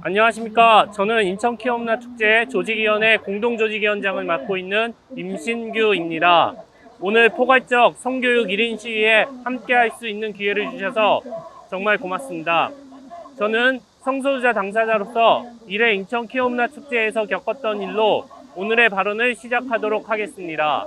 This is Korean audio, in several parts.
안녕하십니까. 저는 인천 키움문화축제 조직위원회 공동조직위원장을 맡고 있는 임신규입니다. 오늘 포괄적 성교육 1인 시위에 함께할 수 있는 기회를 주셔서 정말 고맙습니다. 저는 성소수자 당사자로서 1회 인천 키움문화축제에서 겪었던 일로 오늘의 발언을 시작하도록 하겠습니다.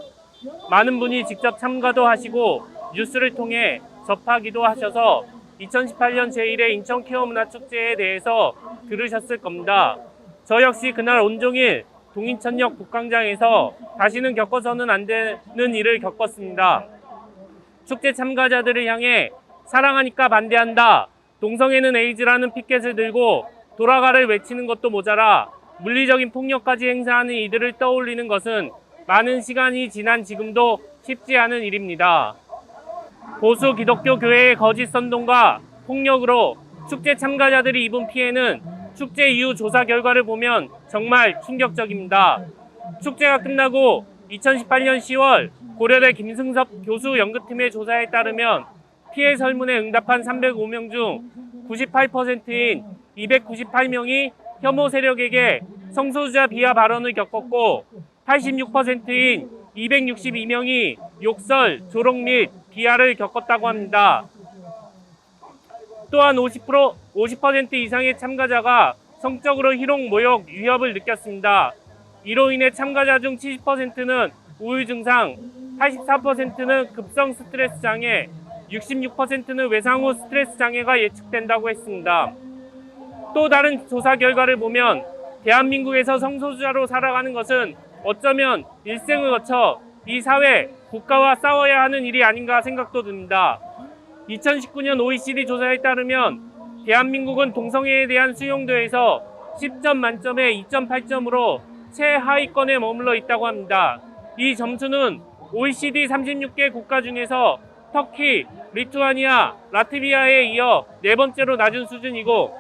많은 분이 직접 참가도 하시고 뉴스를 통해 접하기도 하셔서 2018년 제1회 인천 키움문화축제에 대해서 들으셨을 겁니다. 저 역시 그날 온종일 동인천역 북광장에서 다시는 겪어서는 안 되는 일을 겪었습니다. 축제 참가자들을 향해 사랑하니까 반대한다, 동성애는 에이즈라는 피켓을 들고 돌아가를 외치는 것도 모자라 물리적인 폭력까지 행사하는 이들을 떠올리는 것은 많은 시간이 지난 지금도 쉽지 않은 일입니다. 보수 기독교 교회의 거짓 선동과 폭력으로 축제 참가자들이 입은 피해는 축제 이후 조사 결과를 보면 정말 충격적입니다. 축제가 끝나고 2018년 10월 고려대 김승섭 교수 연구팀의 조사에 따르면 피해 설문에 응답한 305명 중 98%인 298명이 혐오 세력에게 성소수자 비하 발언을 겪었고 86%인 262명이 욕설, 조롱 및 비하를 겪었다고 합니다. 또한 50% 이상의 참가자가 성적으로 희롱, 모욕, 위협을 느꼈습니다. 이로 인해 참가자 중 70%는 우울 증상, 84%는 급성 스트레스 장애, 66%는 외상 후 스트레스 장애가 예측된다고 했습니다. 또 다른 조사 결과를 보면 대한민국에서 성소수자로 살아가는 것은 어쩌면 일생을 거쳐 이 사회, 국가와 싸워야 하는 일이 아닌가 생각도 듭니다. 2019년 OECD 조사에 따르면 대한민국은 동성애에 대한 수용도에서 10점 만점에 2.8점으로 최하위권에 머물러 있다고 합니다. 이 점수는 OECD 36개 국가 중에서 터키, 리투아니아, 라트비아에 이어 네 번째로 낮은 수준이고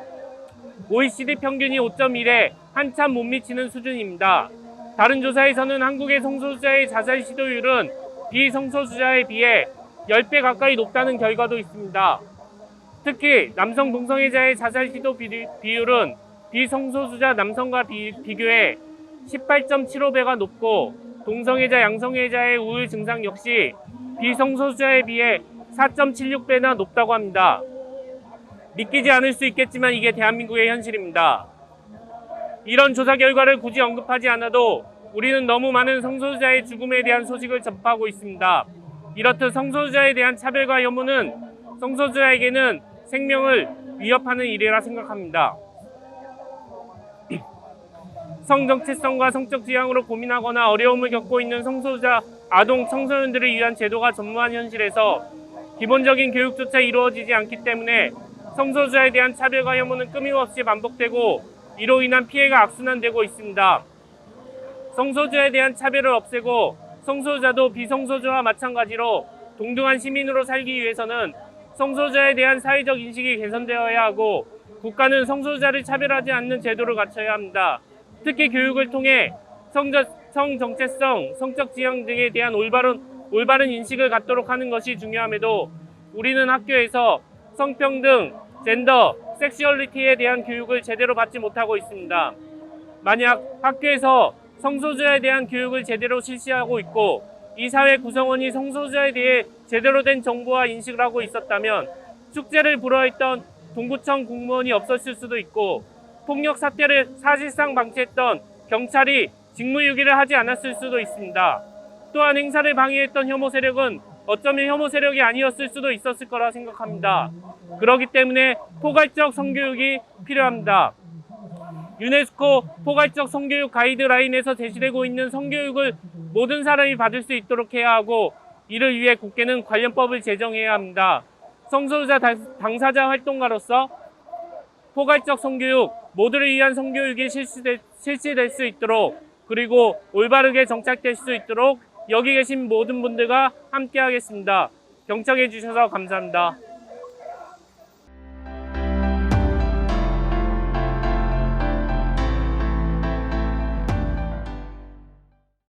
OECD 평균이 5.1에 한참 못 미치는 수준입니다. 다른 조사에서는 한국의 성소수자의 자살 시도율은 비성소수자에 비해 10배 가까이 높다는 결과도 있습니다. 특히 남성 동성애자의 자살 시도 비율은 비성소수자 남성과 비교해 18.75배가 높고 동성애자, 양성애자의 우울 증상 역시 비성소수자에 비해 4.76배나 높다고 합니다. 믿기지 않을 수 있겠지만 이게 대한민국의 현실입니다. 이런 조사 결과를 굳이 언급하지 않아도 우리는 너무 많은 성소수자의 죽음에 대한 소식을 접하고 있습니다. 이렇듯 성소수자에 대한 차별과 혐오는 성소수자에게는 생명을 위협하는 일이라 생각합니다. 성정체성과 성적 지향으로 고민하거나 어려움을 겪고 있는 성소수자, 아동, 청소년들을 위한 제도가 전무한 현실에서 기본적인 교육조차 이루어지지 않기 때문에 성소수자에 대한 차별과 혐오는 끊임없이 반복되고 이로 인한 피해가 악순환되고 있습니다. 성소수자에 대한 차별을 없애고 성소수자도 비성소수자와 마찬가지로 동등한 시민으로 살기 위해서는 성소수자에 대한 사회적 인식이 개선되어야 하고 국가는 성소수자를 차별하지 않는 제도를 갖춰야 합니다. 특히 교육을 통해 성정체성, 성적 지향 등에 대한 올바른 인식을 갖도록 하는 것이 중요함에도 우리는 학교에서 성평등, 젠더, 섹슈얼리티에 대한 교육을 제대로 받지 못하고 있습니다. 만약 학교에서 성소수자에 대한 교육을 제대로 실시하고 있고 이 사회 구성원이 성소수자에 대해 제대로 된 정보와 인식을 하고 있었다면 축제를 불허했던 동구청 공무원이 없었을 수도 있고 폭력 사태를 사실상 방치했던 경찰이 직무유기를 하지 않았을 수도 있습니다. 또한 행사를 방해했던 혐오 세력은 어쩌면 혐오 세력이 아니었을 수도 있었을 거라 생각합니다. 그렇기 때문에 포괄적 성교육이 필요합니다. 유네스코 포괄적 성교육 가이드라인에서 제시되고 있는 성교육을 모든 사람이 받을 수 있도록 해야 하고 이를 위해 국회는 관련법을 제정해야 합니다. 성소수자 당사자 활동가로서 포괄적 성교육, 모두를 위한 성교육이 실시될 수 있도록 그리고 올바르게 정착될 수 있도록 여기 계신 모든 분들과 함께 하겠습니다. 경청해 주셔서 감사합니다.